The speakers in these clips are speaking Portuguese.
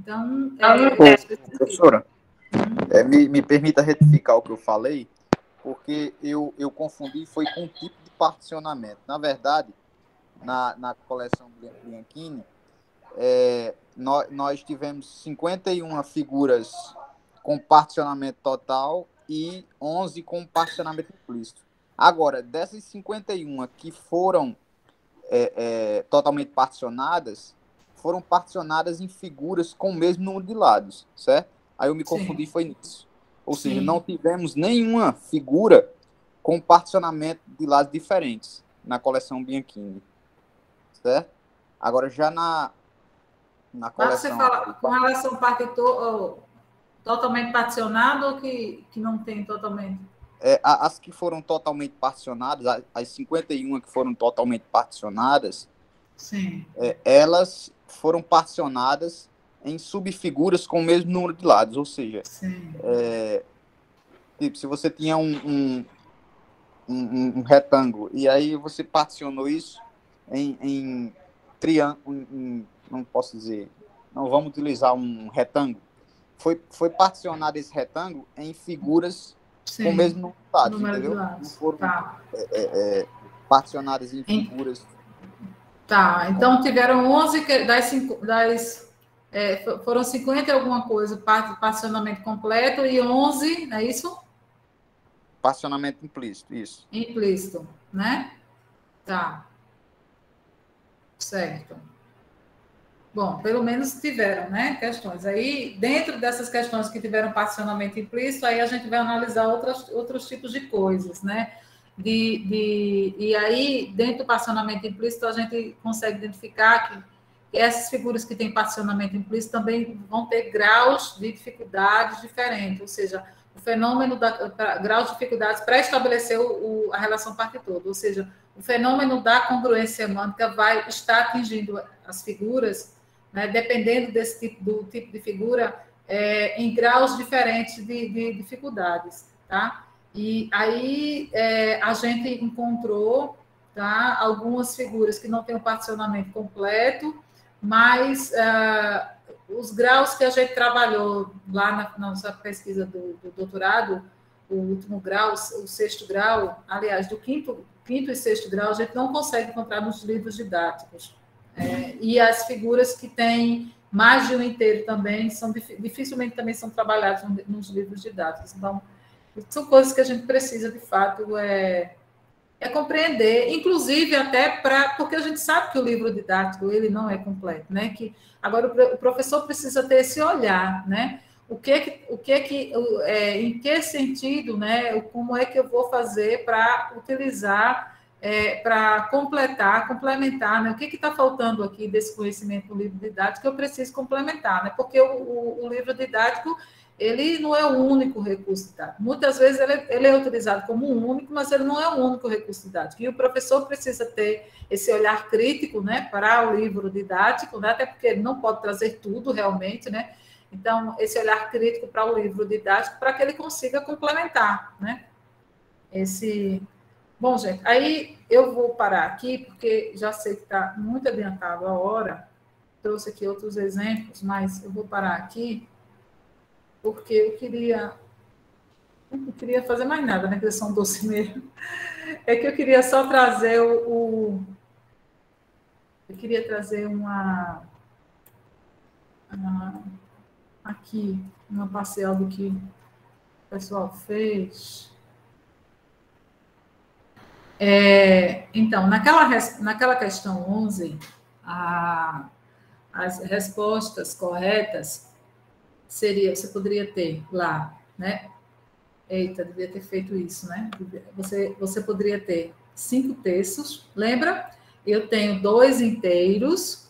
Então, professora, me permita retificar o que eu falei, porque eu confundi, foi com o tipo de particionamento. Na verdade, na coleção Bianchini, nós tivemos 51 figuras com particionamento total e 11 com particionamento implícito. Agora, dessas 51 que foram totalmente particionadas, foram particionadas em figuras com o mesmo número de lados, certo? Aí eu me confundi, foi nisso. Ou seja, não tivemos nenhuma figura com particionamento de lados diferentes na coleção Bianchini, certo? Agora, já na Mas você coleção... fala com relação ao partitor totalmente particionado ou que não tem totalmente? As que foram totalmente particionadas, as 51 que foram totalmente particionadas, Sim. Elas foram particionadas em subfiguras com o mesmo número de lados, ou seja, tipo, se você tinha um retângulo e aí você particionou isso em triângulo, não posso dizer, não vamos utilizar um retângulo, foi particionado esse retângulo em figuras com o mesmo número de lados, entendeu? Não foram particionadas em figuras. Tá, então tiveram 11 foram 50 e alguma coisa, particionamento completo, e 11, é isso? Particionamento implícito, isso. Implícito, né? Tá. Certo. Bom, pelo menos tiveram, né, questões. Aí, dentro dessas questões que tiveram particionamento implícito, aí a gente vai analisar outros tipos de coisas, né? E aí, dentro do particionamento implícito, a gente consegue identificar que essas figuras que têm particionamento implícito também vão ter graus de dificuldades diferentes, ou seja, o fenômeno graus de dificuldades para estabelecer a relação parte-todo, ou seja, o fenômeno da congruência semântica vai estar atingindo as figuras, né, dependendo do tipo de figura, em graus diferentes de dificuldades, tá? E aí a gente encontrou, tá, algumas figuras que não têm um particionamento completo, mas os graus que a gente trabalhou lá na nossa pesquisa do doutorado, o último grau, o sexto grau, aliás, do quinto e sexto grau, a gente não consegue encontrar nos livros didáticos. E as figuras que têm mais de um inteiro também dificilmente também são trabalhadas nos livros didáticos. Então, são coisas que a gente precisa, de fato, compreender, inclusive até porque a gente sabe que o livro didático ele não é completo, né? Que agora o professor precisa ter esse olhar, né? Em que sentido, né? Como é que eu vou fazer para utilizar, para complementar, né? O que está faltando aqui desse conhecimento do livro didático que eu preciso complementar, né? Porque o livro didático ele não é o único recurso didático. Muitas vezes ele é utilizado como um único, mas ele não é o único recurso didático. E o professor precisa ter esse olhar crítico, né, para o livro didático, né, até porque ele não pode trazer tudo realmente, né? Então, esse olhar crítico para o livro didático para que ele consiga complementar, né? Bom, gente, aí eu vou parar aqui, porque já sei que está muito adiantado a hora. Trouxe aqui outros exemplos, mas eu vou parar aqui porque não queria fazer mais nada, né? Que são 12 mesmo. É que eu queria só trazer eu queria trazer aqui, uma parcial do que o pessoal fez. Então, naquela questão 11, as respostas corretas você poderia ter lá, né? Eita, devia ter feito isso, né? Você poderia ter 5 terços, lembra? Eu tenho 2 inteiros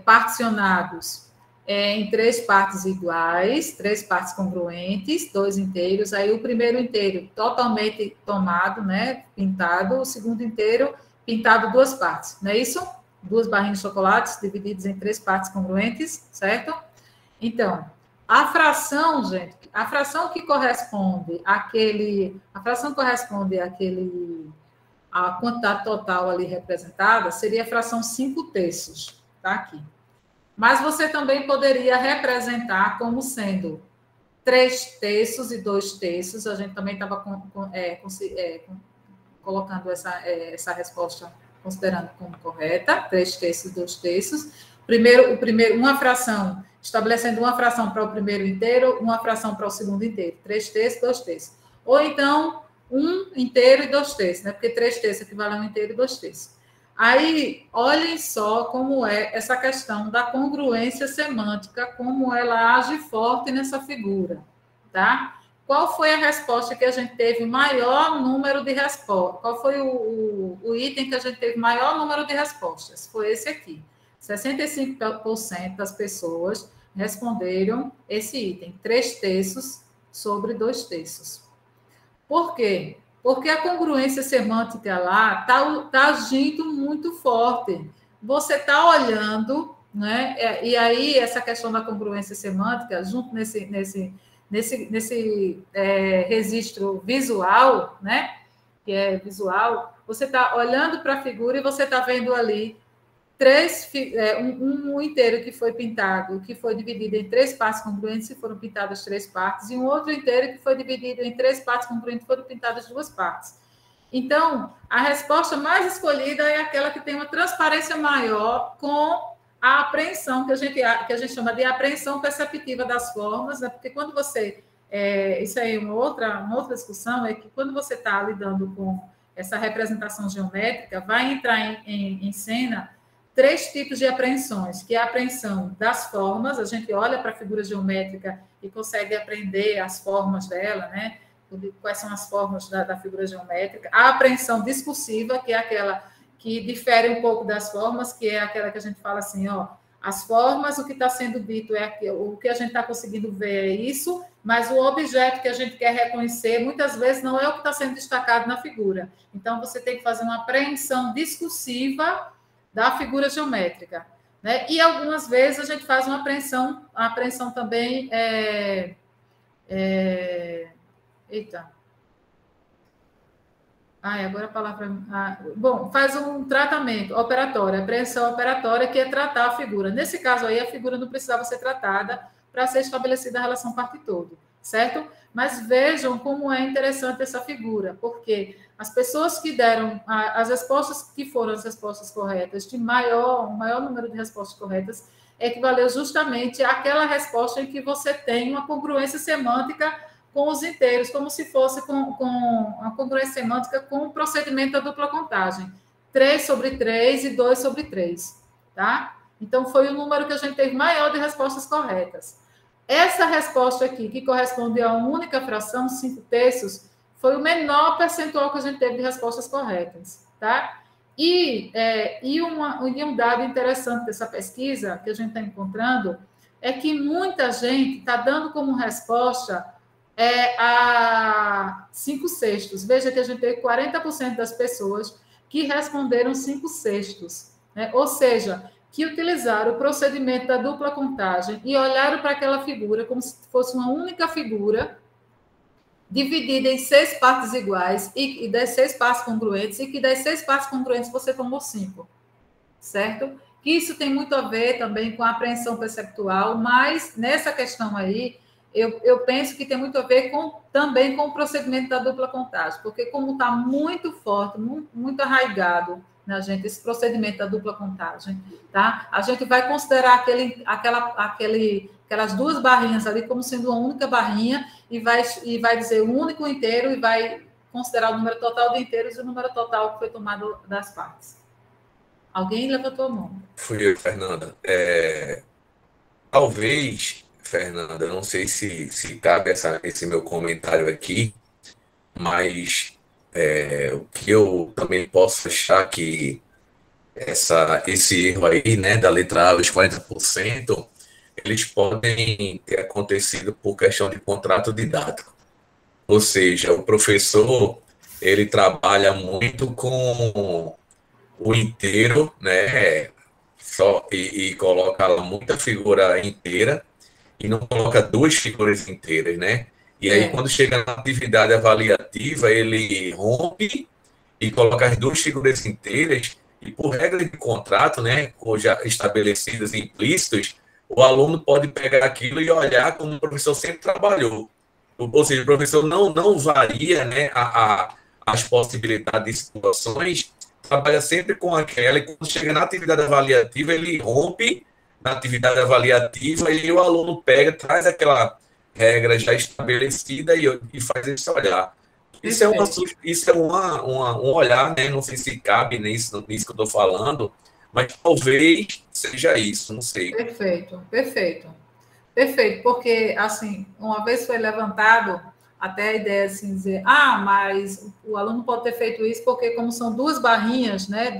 particionados em 3 partes iguais, 3 partes congruentes, 2 inteiros. Aí o primeiro inteiro totalmente tomado, né? Pintado. O segundo inteiro pintado 2 partes, não é isso? 2 barrinhas de chocolates divididas em 3 partes congruentes, certo? Então, a fração, gente, a fração que corresponde à quantidade total ali representada seria a fração 5 terços, tá aqui. Mas você também poderia representar como sendo 3/3 e 2/3. A gente também estava colocando essa resposta, considerando como correta, 3/3 e 2/3. Uma fração, estabelecendo uma fração para o primeiro inteiro, uma fração para o segundo inteiro, 3/3, 2/3. Ou então, 1/3 e 2/3, né? Porque 3/3 equivale a 1/3 e 2/3. Aí, olhem só como é essa questão da congruência semântica, como ela age forte nessa figura, tá? Qual foi a resposta que a gente teve maior número de respostas? Qual foi o item que a gente teve maior número de respostas? Foi esse aqui. 65% das pessoas responderam esse item, 3/3 sobre 2/3. Por quê? Porque a congruência semântica lá está agindo muito forte. Você está olhando, né? E aí, essa questão da congruência semântica, junto nesse registro visual, né? Que é visual, você está olhando para a figura e você está vendo ali um inteiro que foi pintado, que foi dividido em 3 partes congruentes e foram pintadas 3 partes, e um outro inteiro que foi dividido em 3 partes congruentes e foram pintadas 2 partes. Então, a resposta mais escolhida é aquela que tem uma transparência maior com a apreensão, que a gente chama de apreensão perceptiva das formas, né? Porque quando você... isso aí é uma outra discussão, é que quando você está lidando com essa representação geométrica, vai entrar em cena 3 tipos de apreensões, que é a apreensão das formas, a gente olha para a figura geométrica e consegue aprender as formas dela, né? Quais são as formas da figura geométrica. A apreensão discursiva, que é aquela que difere um pouco das formas, que é aquela que a gente fala assim, ó, as formas, o que está sendo dito é aquilo, o que a gente está conseguindo ver é isso, mas o objeto que a gente quer reconhecer, muitas vezes, não é o que está sendo destacado na figura. Então, você tem que fazer uma apreensão discursiva da figura geométrica, né? E algumas vezes a gente faz uma apreensão também. Eita. Agora a palavra. Bom, faz um tratamento operatório, apreensão operatória, que é tratar a figura. Nesse caso aí, a figura não precisava ser tratada para ser estabelecida a relação parte-todo, certo? Mas vejam como é interessante essa figura, porque as pessoas que deram as respostas que foram as respostas corretas, o maior número de respostas corretas, equivaleu justamente àquela resposta em que você tem uma congruência semântica com os inteiros, como se fosse com a congruência semântica com o procedimento da dupla contagem. 3/3 e 2/3, tá? Então, foi o número que a gente teve maior de respostas corretas. Essa resposta aqui, que corresponde a uma única fração, 5/3, foi o menor percentual que a gente teve de respostas corretas, tá? E um dado interessante dessa pesquisa que a gente está encontrando é que muita gente está dando como resposta a 5/6. Veja que a gente teve 40% das pessoas que responderam 5/6, né? Ou seja, que utilizaram o procedimento da dupla contagem e olharam para aquela figura como se fosse uma única figura, dividida em 6 partes iguais, e das 6 partes congruentes, e que das 6 partes congruentes você tomou 5, certo? Que isso tem muito a ver também com a apreensão perceptual, mas nessa questão aí, eu penso que tem muito a ver também com o procedimento da dupla contagem, porque como está muito forte, muito arraigado na gente esse procedimento da dupla contagem, tá? A gente vai considerar aquelas 2 barrinhas ali como sendo uma única barrinha e vai dizer o único inteiro e vai considerar o número total de inteiros e o número total que foi tomado das partes. Alguém levantou a mão? Fui eu, Fernanda. Talvez, Fernanda, não sei se cabe esse meu comentário aqui, mas o que eu também posso achar que esse erro aí, né, da letra A, os 40%, eles podem ter acontecido por questão de contrato didático. Ou seja, o professor, ele trabalha muito com o inteiro, né, e coloca lá muita figura inteira, e não coloca 2 figuras inteiras, né? E aí, quando chega na atividade avaliativa, ele rompe e coloca as 2 figuras inteiras E por regra de contrato, né, ou já estabelecidas e implícitos, o aluno pode pegar aquilo e olhar como o professor sempre trabalhou. Ou seja, o professor não varia, né, as possibilidades de situações, trabalha sempre com aquela, e quando chega na atividade avaliativa, ele rompe na atividade avaliativa e o aluno pega, traz aquela regra já estabelecida e faz esse olhar. Isso é um olhar, né? Não sei se cabe nisso que eu estou falando, mas talvez seja isso, não sei. Perfeito, perfeito. Perfeito, porque, assim, uma vez foi levantado até a ideia, assim, dizer, mas o aluno pode ter feito isso porque, como são duas barrinhas, né,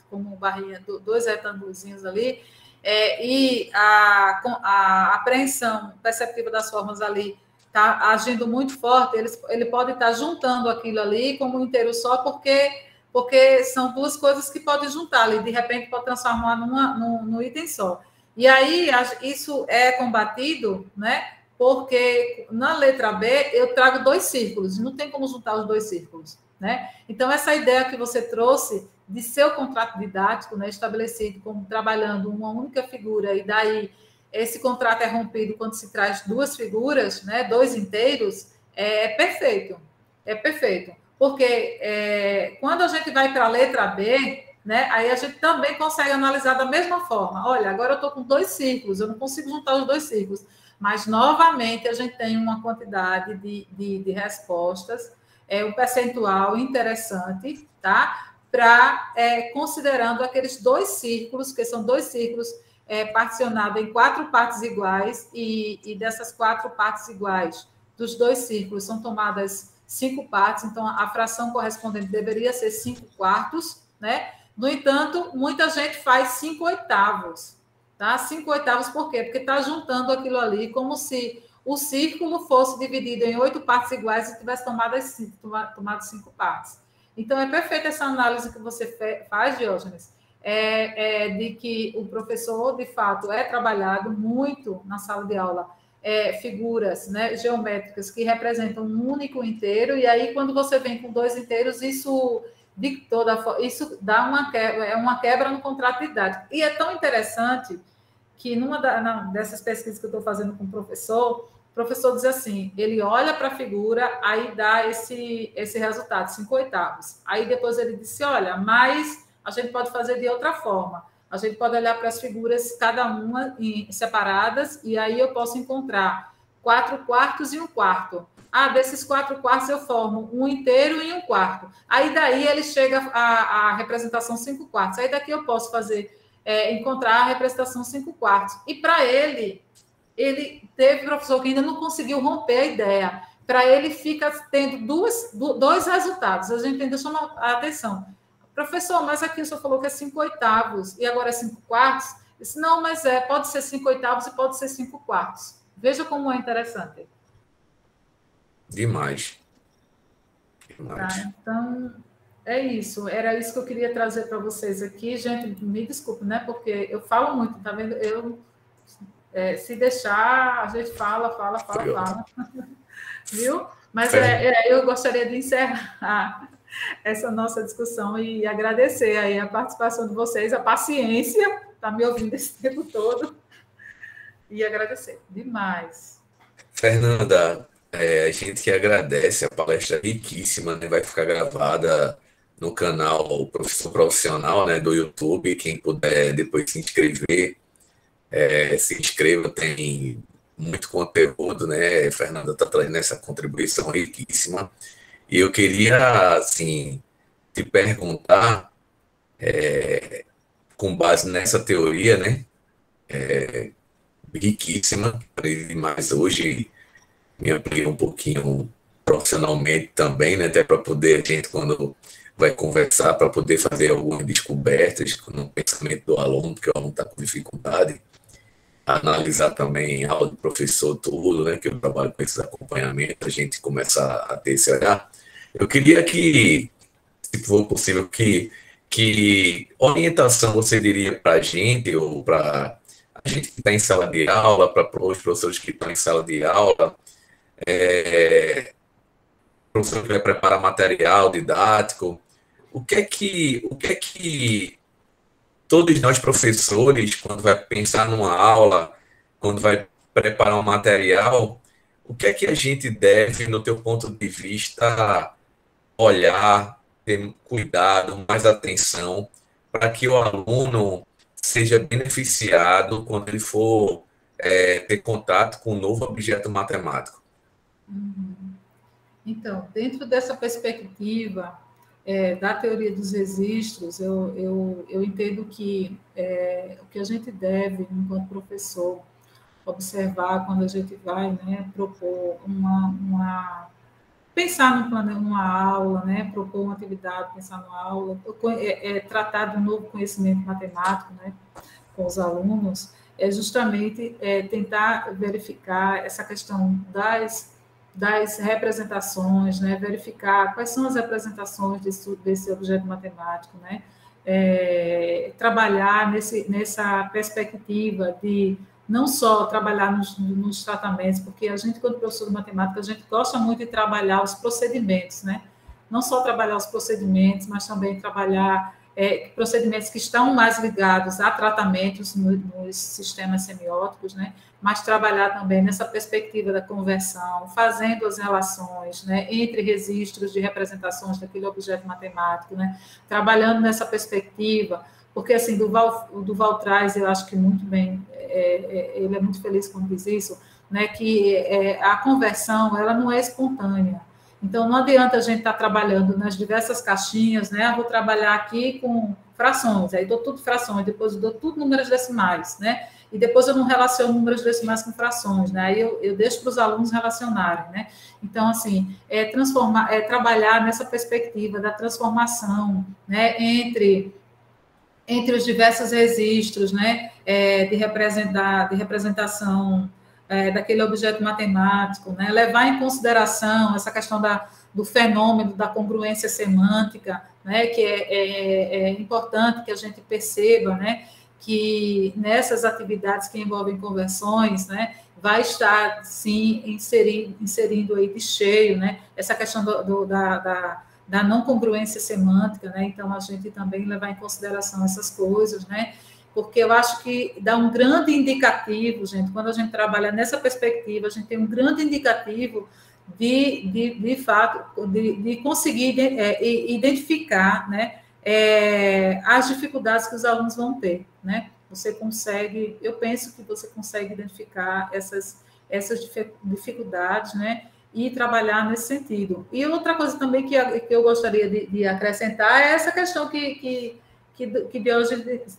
como barrinha, dois retângulozinhos ali, e a apreensão perceptiva das formas ali está agindo muito forte, ele pode estar juntando aquilo ali como um inteiro só, porque são duas coisas que podem juntar ali, de repente pode transformar num item só. E aí, isso é combatido, né? Porque na letra B eu trago 2 círculos, não tem como juntar os 2 círculos, né? Então, essa ideia que você trouxe de seu contrato didático, né, estabelecido como trabalhando uma única figura, e daí esse contrato é rompido quando se traz 2 figuras, né, 2 inteiros, é perfeito. É perfeito. Porque quando a gente vai para a letra B, né? Aí a gente também consegue analisar da mesma forma. Olha, agora eu estou com 2 círculos, eu não consigo juntar os 2 círculos, mas novamente a gente tem uma quantidade de respostas, um percentual interessante, tá? Para considerando aqueles 2 círculos, que são 2 círculos particionados em 4 partes iguais, e dessas 4 partes iguais, dos 2 círculos, são tomadas 5 partes, então a fração correspondente deveria ser 5 quartos, né? No entanto, muita gente faz 5/8, tá? 5/8 por quê? Porque está juntando aquilo ali como se o círculo fosse dividido em 8 partes iguais e tivesse tomado 5 partes. Então, é perfeita essa análise que você faz, Diógenes, de que o professor, de fato, é trabalhado muito na sala de aula, figuras, né, geométricas que representam um único inteiro, e aí, quando você vem com 2 inteiros, isso dá uma quebra no contrato didático. E é tão interessante que dessas pesquisas que eu estou fazendo com o professor diz assim, ele olha para a figura, aí dá esse resultado, 5/8. Aí depois ele disse, olha, mas a gente pode fazer de outra forma. A gente pode olhar para as figuras, cada uma separadas, e aí eu posso encontrar 4 quartos e 1 quarto. Desses 4 quartos eu formo um inteiro e 1 quarto. Aí daí ele chega à representação 5 quartos. Aí daqui eu posso encontrar a representação 5 quartos. E para ele teve professor que ainda não conseguiu romper a ideia. Para ele fica tendo 2 resultados. A gente ainda chama a atenção. Professor, mas aqui o senhor falou que é 5/8 e agora é 5 quartos? Eu disse, não, mas pode ser 5/8 e pode ser 5 quartos. Veja como é interessante. Demais. Tá, então, é isso. Era isso que eu queria trazer para vocês aqui. Gente, me desculpe, né? Porque eu falo muito, tá vendo? Se deixar, a gente fala. Viu? Mas eu gostaria de encerrar essa nossa discussão e agradecer aí a participação de vocês, a paciência, tá me ouvindo esse tempo todo, e agradecer demais. Fernanda, a gente agradece a palestra riquíssima, né? Vai ficar gravada no canal Professor Profissional, né, do YouTube. Quem puder depois se inscrever, se inscreva, tem muito conteúdo, né? Fernanda está trazendo essa contribuição riquíssima. E eu queria, assim, te perguntar, com base nessa teoria, né, riquíssima, mas hoje me ampliei um pouquinho profissionalmente também, né, até para poder, a gente, quando vai conversar, para poder fazer algumas descobertas no pensamento do aluno, porque o aluno está com dificuldade, analisar também a aula do professor, tudo, né, que eu trabalho com esses acompanhamentos, a gente começa a ter esse olhar. Eu queria que, se for possível, que orientação você diria para a gente, ou para a gente que está em sala de aula, para os professores que estão em sala de aula, professor que vai preparar material didático, o que é que todos nós professores, quando vai pensar numa aula, quando vai preparar um material, o que é que a gente deve, no teu ponto de vista, olhar, ter cuidado, mais atenção, para que o aluno seja beneficiado quando ele for ter contato com um novo objeto matemático? Então, dentro dessa perspectiva da teoria dos registros, eu entendo que o que a gente deve, enquanto professor, observar quando a gente vai, né, propor pensar num plano, numa aula, né, propor uma atividade, pensar numa aula, tratar de um novo conhecimento matemático, né, com os alunos, é justamente tentar verificar essa questão das representações, né, verificar quais são as representações desse objeto matemático, né, trabalhar nessa perspectiva de não só trabalhar nos tratamentos, porque a gente, quando professor de matemática, a gente gosta muito de trabalhar os procedimentos, né? Não só trabalhar os procedimentos, mas também trabalhar procedimentos que estão mais ligados a tratamentos nos sistemas semióticos, né? Mas trabalhar também nessa perspectiva da conversão, fazendo as relações, né, entre registros de representações daquele objeto matemático, né? Trabalhando nessa perspectiva, porque, assim, o Duval traz, eu acho que muito bem, ele é muito feliz quando diz isso, né, que a conversão, ela não é espontânea. Então, não adianta a gente estar trabalhando nas diversas caixinhas, né, vou trabalhar aqui com frações, aí dou tudo frações, depois eu dou tudo números decimais, né, e depois eu não relaciono números decimais com frações, né, aí eu deixo para os alunos relacionarem, né. Então, assim, trabalhar nessa perspectiva da transformação, né, entre os diversos registros, né, de representação daquele objeto matemático, né, levar em consideração essa questão do fenômeno da congruência semântica, né, que é importante que a gente perceba, né, que nessas atividades que envolvem conversões, né, vai estar, sim, inserindo aí de cheio, né, essa questão da não congruência semântica, né? Então, a gente também levar em consideração essas coisas, né? Porque eu acho que dá um grande indicativo, gente, quando a gente trabalha nessa perspectiva, a gente tem um grande indicativo de fato, de conseguir identificar, né, as dificuldades que os alunos vão ter, né? Você consegue, eu penso que você consegue identificar essas dificuldades, né? E trabalhar nesse sentido. E outra coisa também que eu gostaria de acrescentar é essa questão que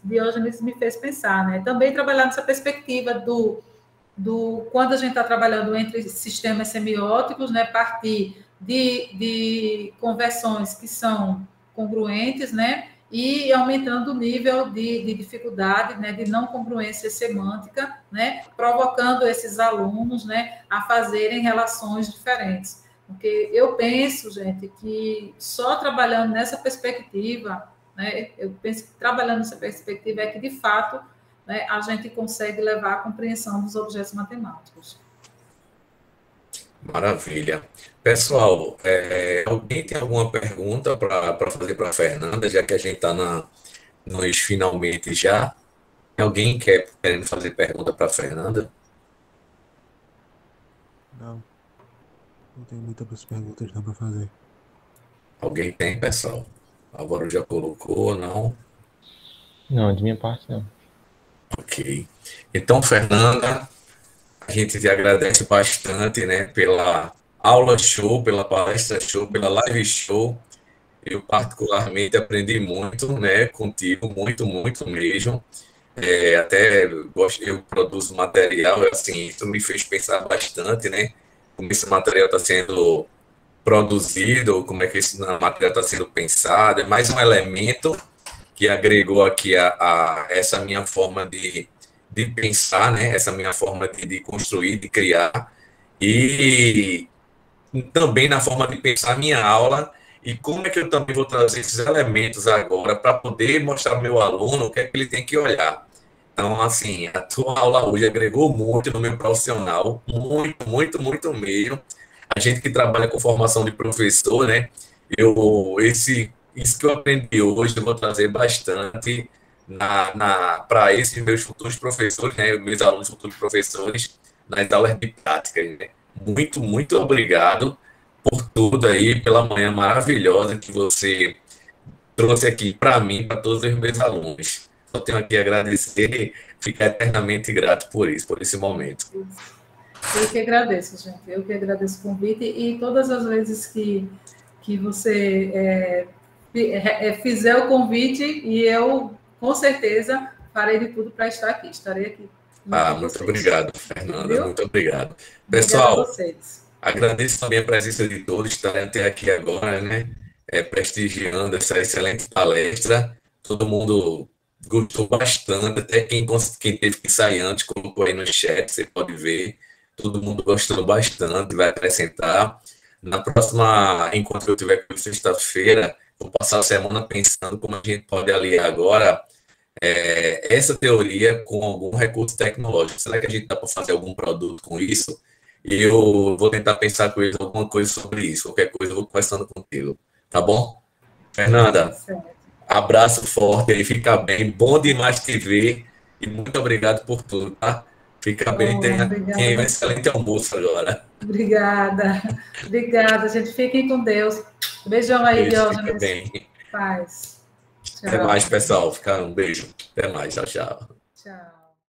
Diógenes me fez pensar, né? Também trabalhar nessa perspectiva quando a gente está trabalhando entre sistemas semióticos, né? Partir de conversões que são congruentes, né? E aumentando o nível de dificuldade, né, de não congruência semântica, né, provocando esses alunos, né, a fazerem relações diferentes. Porque eu penso, gente, que só trabalhando nessa perspectiva, né, eu penso que trabalhando nessa perspectiva é que, de fato, né, a gente consegue levar a compreensão dos objetos matemáticos. Maravilha. Pessoal, alguém tem alguma pergunta para fazer para a Fernanda, já que a gente está nos finalmente já? Alguém querendo fazer pergunta para a Fernanda? Não tem muitas perguntas não para fazer. Alguém tem, pessoal? Álvaro já colocou, não? Não, de minha parte não. Ok. Então, Fernanda, a gente te agradece bastante, né, pela aula show, pela palestra show, pela live show. Eu particularmente aprendi muito, né, contigo, muito, muito mesmo. Até eu produzo material, assim, isso me fez pensar bastante, né, como esse material está sendo produzido, como é que esse material está sendo pensado. É mais um elemento que agregou aqui a essa minha forma de pensar, né? Essa minha forma de construir, de criar, e também na forma de pensar a minha aula, e como é que eu também vou trazer esses elementos agora para poder mostrar ao meu aluno o que é que ele tem que olhar. Então, assim, a tua aula hoje agregou muito no meu profissional, muito, muito, muito mesmo. A gente que trabalha com formação de professor, né? isso que eu aprendi hoje, eu vou trazer bastante para esses meus futuros professores, né, meus alunos futuros professores, nas aulas de prática. Né? Muito, muito obrigado por tudo aí, pela manhã maravilhosa que você trouxe aqui para mim, para todos os meus alunos. Só tenho aqui a agradecer e ficar eternamente grato por isso, por esse momento. Eu que agradeço, gente. Eu que agradeço o convite e todas as vezes que você fizer o convite e eu, com certeza, farei de tudo para estar aqui. Estarei aqui. Muito obrigado, Fernanda. Viu? Muito obrigado. Pessoal, Pessoal, agradeço também a presença de todos que estarem até aqui agora, né? Prestigiando essa excelente palestra. Todo mundo gostou bastante, até quem teve que sair antes colocou aí no chat, você pode ver. Todo mundo gostou bastante, vai acrescentar. Na próxima encontro que eu tiver com sexta-feira, vou passar a semana pensando como a gente pode aliar agora essa teoria com algum recurso tecnológico. Será que a gente dá para fazer algum produto com isso? E eu vou tentar pensar com eles alguma coisa sobre isso. Qualquer coisa eu vou conversando contigo. Tá bom? Fernanda, abraço forte aí, fica bem. Bom demais te ver e muito obrigado por tudo, tá? Fica bem, tenha um excelente almoço agora. Obrigada. Obrigada, gente. Fiquem com Deus. Beijão aí, Diógenes. Fica bem. Paz. Tchau. Até mais, pessoal. Um beijo. Até mais. Tchau, tchau. Tchau.